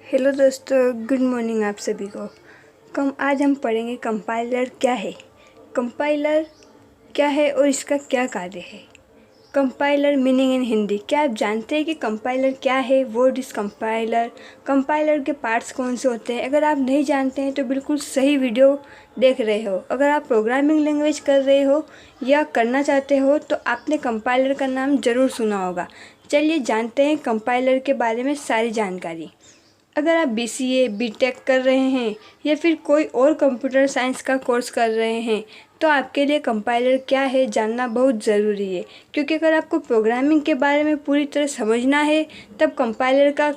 Hello दोस्तों, good morning आप सभी को। आज हम पढ़ेंगे कंपाइलर क्या है। कंपाइलर क्या है और इसका क्या कार्य है। Compiler meaning in Hindi. क्या आप जानते हैं कि कंपाइलर क्या है? What is compiler? कंपाइलर के पार्ट्स कौन से होते हैं? अगर आप नहीं जानते हैं तो बिल्कुल सही वीडियो देख रहे हो। अगर आप प्रोग्रामिंग लैंग्वेज कर रहे हो या करना चाहते हो तो आपने कंपाइलर का नाम ज़रूर सुना होगा। चलिए जानते हैं कंपाइलर के बारे में सारी जानकारी। अगर आप BCA BTech कर रहे हैं या फिर कोई और कंप्यूटर साइंस का कोर्स कर रहे हैं तो आपके लिए कंपाइलर क्या है जानना बहुत ज़रूरी है, क्योंकि अगर आपको प्रोग्रामिंग के बारे में पूरी तरह समझना है तब कंपाइलर का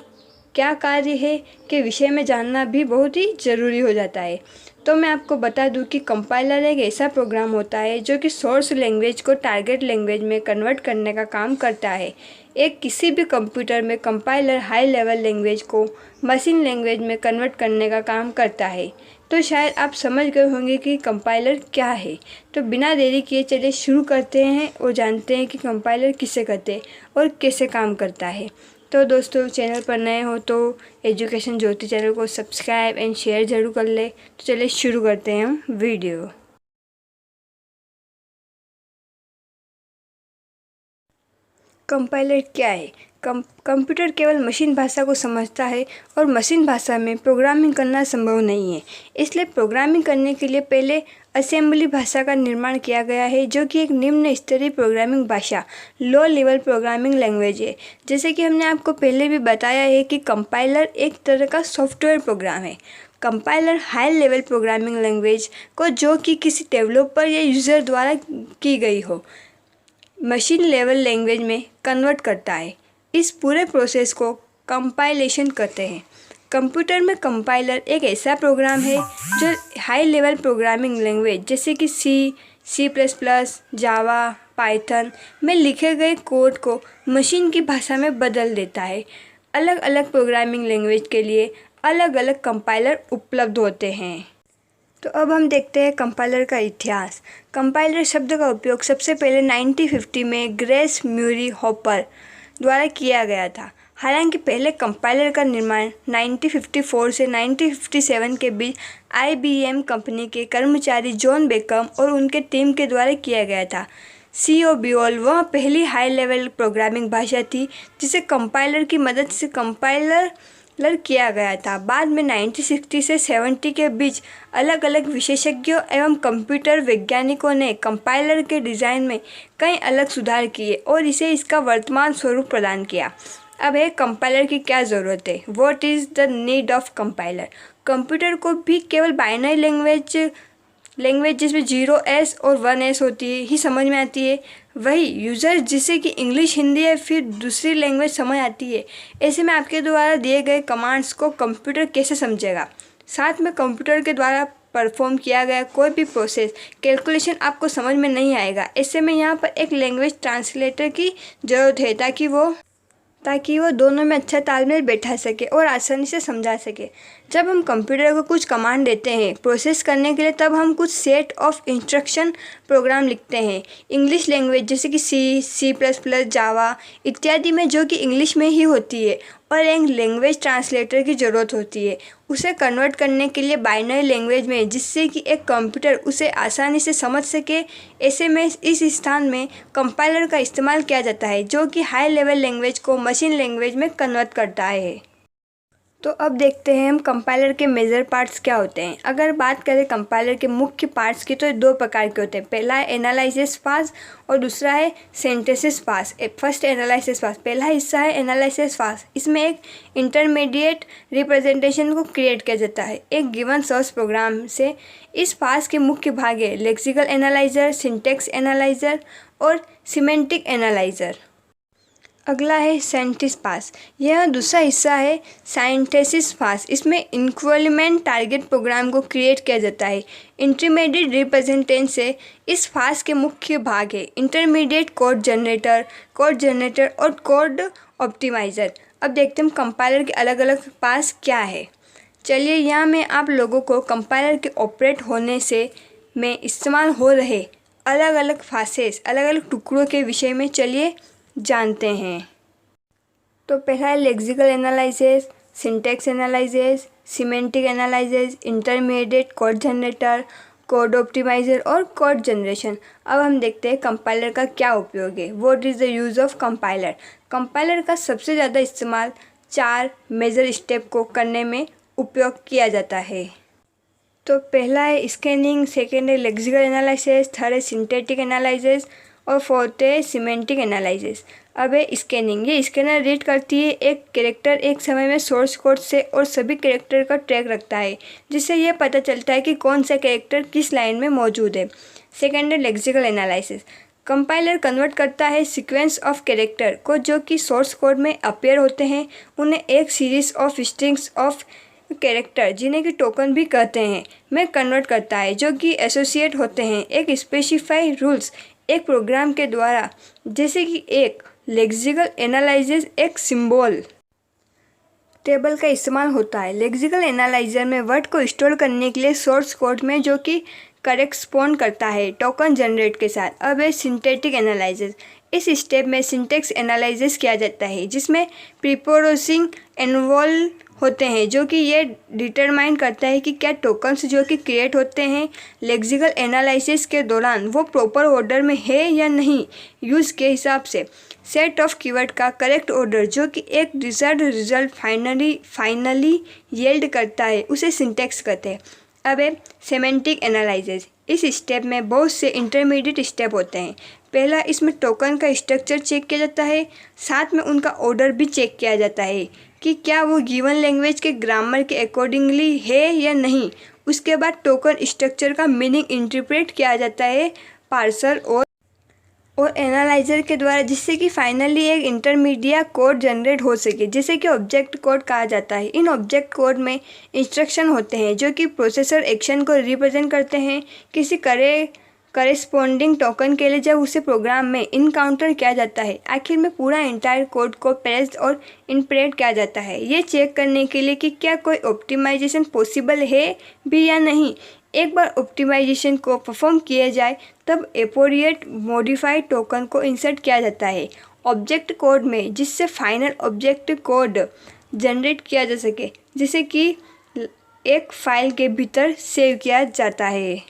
क्या कार्य है के विषय में जानना भी बहुत ही ज़रूरी हो जाता है। तो मैं आपको बता दूं कि कंपाइलर एक ऐसा प्रोग्राम होता है जो कि सोर्स लैंग्वेज को टारगेट लैंग्वेज में कन्वर्ट करने का काम करता है। एक किसी भी कंप्यूटर में कंपाइलर हाई लेवल लैंग्वेज को मशीन लैंग्वेज में कन्वर्ट करने का काम करता है। तो शायद आप समझ गए होंगे कि कंपाइलर क्या है। तो बिना देरी किए चलिए शुरू करते हैं और जानते हैं कि कंपाइलर किसे कहते हैं और कैसे काम करता है। तो दोस्तों, चैनल पर नए हो तो एजुकेशन ज्योति चैनल को सब्सक्राइब एंड शेयर ज़रूर कर ले। तो चलिए शुरू करते हैं हम वीडियो। कंपाइलर क्या है? कंप्यूटर केवल मशीन भाषा को समझता है और मशीन भाषा में प्रोग्रामिंग करना संभव नहीं है। इसलिए प्रोग्रामिंग करने के लिए पहले असेंबली भाषा का निर्माण किया गया है, जो कि एक निम्न स्तरीय प्रोग्रामिंग भाषा लो लेवल प्रोग्रामिंग लैंग्वेज है। जैसे कि हमने आपको पहले भी बताया है कि कंपाइलर एक तरह का सॉफ्टवेयर प्रोग्राम है। Compiler high level programming language को जो कि किसी डेवलपर या यूज़र द्वारा की गई हो मशीन लेवल लैंग्वेज में कन्वर्ट करता है। इस पूरे प्रोसेस को कंपाइलेशन कहते हैं। कंप्यूटर में कंपाइलर एक ऐसा प्रोग्राम है जो हाई लेवल प्रोग्रामिंग लैंग्वेज जैसे कि C++, जावा, पाइथन में लिखे गए कोड को मशीन की भाषा में बदल देता है। अलग अलग प्रोग्रामिंग लैंग्वेज के लिए अलग अलग कंपाइलर उपलब्ध होते हैं। तो अब हम देखते हैं कंपाइलर का इतिहास। कंपाइलर शब्द का उपयोग सबसे पहले 1950 में ग्रेस म्यूरी हॉपर द्वारा किया गया था। हालांकि पहले कंपाइलर का निर्माण 1954 से 1957 के बीच IBM कंपनी के कर्मचारी जॉन बेकम और उनके टीम के द्वारा किया गया था। COBOL वह पहली हाई लेवल प्रोग्रामिंग भाषा थी जिसे कंपाइलर की मदद से कंपाइलर किया गया था। बाद में 1960 से 70 के बीच अलग अलग विशेषज्ञों एवं कंप्यूटर वैज्ञानिकों ने कंपाइलर के डिज़ाइन में कई अलग सुधार किए और इसे इसका वर्तमान स्वरूप प्रदान किया। अब है कंपाइलर की क्या ज़रूरत है। What is the need of compiler? Computer को भी केवल बाइनरी लैंग्वेज जिसमें 0S और 1S होती है ही समझ में आती है। वही यूज़र जिसे कि इंग्लिश, हिंदी या फिर दूसरी लैंग्वेज समझ आती है, ऐसे में आपके द्वारा दिए गए कमांड्स को कंप्यूटर कैसे समझेगा? साथ में कंप्यूटर के द्वारा परफॉर्म किया गया कोई भी प्रोसेस कैलकुलेशन आपको समझ में नहीं आएगा। ऐसे में यहाँ पर एक लैंग्वेज ट्रांसलेटर की ज़रूरत है ताकि वो दोनों में अच्छा तालमेल बैठा सके और आसानी से समझा सके। जब हम कंप्यूटर को कुछ कमांड देते हैं प्रोसेस करने के लिए, तब हम कुछ सेट ऑफ इंस्ट्रक्शन प्रोग्राम लिखते हैं। इंग्लिश लैंग्वेज जैसे कि C++, जावा इत्यादि में, जो कि इंग्लिश में ही होती है, और एक लैंग्वेज ट्रांसलेटर की ज़रूरत होती है उसे कन्वर्ट करने के लिए बाइनरी लैंग्वेज में, जिससे कि एक कंप्यूटर उसे आसानी से समझ सके। ऐसे में इस स्थान में कंपाइलर का इस्तेमाल किया जाता है, जो कि हाई लेवल लैंग्वेज को मशीन लैंग्वेज में कन्वर्ट करता है। तो अब देखते हैं हम कंपाइलर के मेजर पार्ट्स क्या होते हैं। अगर बात करें कंपाइलर के मुख्य पार्ट्स की तो दो प्रकार के होते हैं। पहला है एनालिसिस पास और दूसरा है सिंथेसिस पास। फर्स्ट एनालिसिस पास, पहला हिस्सा है एनालिसिस पास। इसमें एक इंटरमीडिएट रिप्रेजेंटेशन को क्रिएट किया जाता है एक गिवन सोर्स प्रोग्राम से। इस पास के मुख्य भाग है लेक्सिकल एनालाइजर, सिंटैक्स एनालाइजर और सिमेंटिक एनालाइजर। अगला है सिंथेसिस पास। यह दूसरा हिस्सा है सिंथेसिस पास। इसमें इक्विवेलेंट टारगेट प्रोग्राम को क्रिएट किया जाता है इंटरमीडिएट रिप्रेजेंटेशन से। इस पास के मुख्य भाग है इंटरमीडिएट कोड जनरेटर और कोड ऑप्टिमाइज़र। अब देखते हैं कंपाइलर के अलग अलग पास क्या है। चलिए यहाँ मैं आप लोगों को कंपाइलर के ऑपरेट होने से में इस्तेमाल हो रहे अलग अलग फासेस, अलग अलग टुकड़ों के विषय में चलिए जानते हैं। तो पहला है lexical analysis, syntax analysis, semantic analysis, intermediate code generator, code optimiser और कोड जनरेशन। अब हम देखते हैं कंपाइलर का क्या उपयोग है। What is the use of compiler. Compiler का सबसे ज़्यादा इस्तेमाल 4 मेजर स्टेप को करने में उपयोग किया जाता है। तो पहला है स्कैनिंग, सेकेंड है लेक्सिकल एनालिसिस, थर्ड है सिंथेटिक एनालिसिस और फोर्थ है सिमेंटिक एनालिसिस। अब है स्कैनिंग। ये स्कैनर रीड करती है एक कैरेक्टर एक समय में सोर्स कोड से और सभी कैरेक्टर का ट्रैक रखता है, जिससे यह पता चलता है कि कौन सा कैरेक्टर किस लाइन में मौजूद है। सेकेंड है लेक्सिकल एनालिसिस। कंपाइलर कन्वर्ट करता है सीक्वेंस ऑफ कैरेक्टर को जो कि सोर्स कोड में अपीयर होते हैं, उन्हें एक series of strings of character जिन्हें कि टोकन भी कहते हैं में कन्वर्ट करता है, जो कि एसोसिएट होते हैं एक स्पेसिफाई रूल्स एक प्रोग्राम के द्वारा। जैसे कि एक लेक्सिकल एनालिसिस एक सिंबल टेबल का इस्तेमाल होता है। लेक्सिकल एनालाइजर में वर्ड को स्टोर करने के लिए सोर्स कोड में, जो कि करेस्पॉन्ड करता है टोकन जनरेट के साथ। अब है सिंथेटिक एनालिसिस। इस स्टेप में सिंटैक्स एनालिसिस किया जाता है, जिसमें प्रीप्रोसेसिंग इन्वॉल्व होते हैं, जो कि ये डिटरमाइन करता है कि क्या टोकन्स जो कि क्रिएट होते हैं लेक्सिकल एनालिसिस के दौरान वो प्रॉपर ऑर्डर में है या नहीं। यूज़ के हिसाब से सेट ऑफ कीवर्ड का करेक्ट ऑर्डर जो कि एक डिजायर्ड रिजल्ट फाइनली येल्ड करता है, उसे सिंटैक्स कहते हैं। अब है सेमेंटिक एनालिसिस। इस स्टेप में बहुत से इंटरमीडिएट स्टेप होते हैं। पहला, इसमें टोकन का स्ट्रक्चर चेक किया जाता है, साथ में उनका ऑर्डर भी चेक किया जाता है कि क्या वो गिवन लैंग्वेज के ग्रामर के अकॉर्डिंगली है या नहीं। उसके बाद टोकन स्ट्रक्चर का मीनिंग इंटरप्रेट किया जाता है पार्सर और एनालाइजर के द्वारा, जिससे कि फाइनली एक इंटरमीडिएट कोड जनरेट हो सके, जिसे कि ऑब्जेक्ट कोड कहा जाता है। इन ऑब्जेक्ट कोड में इंस्ट्रक्शन होते हैं जो कि प्रोसेसर एक्शन को रिप्रेजेंट करते हैं किसी करेस्पॉन्डिंग टोकन के लिए जब उसे प्रोग्राम में इनकाउंटर किया जाता है। आखिर में पूरा इंटायर कोड को पेस्ट और इंटरप्रेट किया जाता है, ये चेक करने के लिए कि क्या कोई ऑप्टिमाइजेशन पॉसिबल है भी या नहीं। एक बार ऑप्टिमाइजेशन को परफॉर्म किया जाए तब एप्रोप्रिएट मॉडिफाइड टोकन को इंसर्ट किया जाता है ऑब्जेक्ट कोड में, जिससे फाइनल ऑब्जेक्ट कोड जनरेट किया जा सके, जिसे कि एक फाइल के भीतर सेव किया जाता है।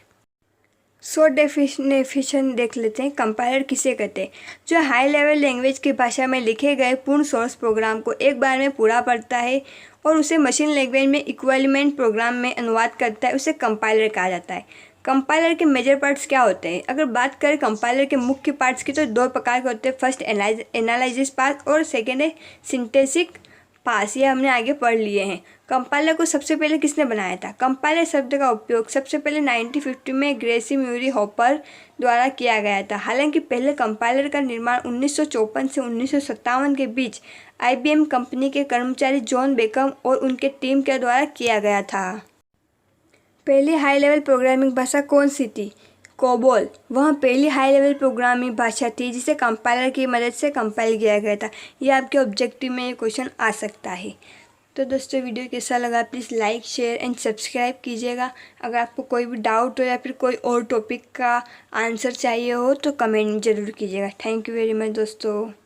शॉर्ट डेफिनेशन देख लेते हैं। कंपाइलर किसे कहते हैं? जो हाई लेवल लैंग्वेज की भाषा में लिखे गए पूर्ण सोर्स प्रोग्राम को एक बार में पूरा पढ़ता है और उसे मशीन लैंग्वेज में इक्विवेलेंट प्रोग्राम में अनुवाद करता है, उसे कंपाइलर कहा जाता है। कंपाइलर के मेजर पार्ट्स क्या होते हैं? अगर बात करें कंपाइलर के मुख्य पार्ट्स की तो 2 प्रकार के होते हैं। फर्स्ट एनालिसिस पार्ट और सेकेंड है सिंथेसिस पास। ये हमने आगे पढ़ लिए हैं। कंपाइलर को सबसे पहले किसने बनाया था? कंपाइलर शब्द का उपयोग सबसे पहले 1950 में ग्रेसी म्यूरी हॉपर द्वारा किया गया था। हालांकि पहले कंपाइलर का निर्माण 1954 से 1957 के बीच IBM कंपनी के कर्मचारी जॉन बेकम और उनके टीम के द्वारा किया गया था। पहली हाई लेवल प्रोग्रामिंग भाषा कौन सी थी? कोबोल। वह पहली हाई लेवल प्रोग्रामिंग भाषा थी जिसे कंपाइलर की मदद से कंपाइल किया गया था। यह आपके ऑब्जेक्टिव में ये क्वेश्चन आ सकता है। तो दोस्तों, वीडियो कैसा लगा please like share and subscribe कीजिएगा। अगर आपको कोई भी डाउट हो या फिर कोई और टॉपिक का आंसर चाहिए हो तो कमेंट ज़रूर कीजिएगा। थैंक यू वेरी मच दोस्तों।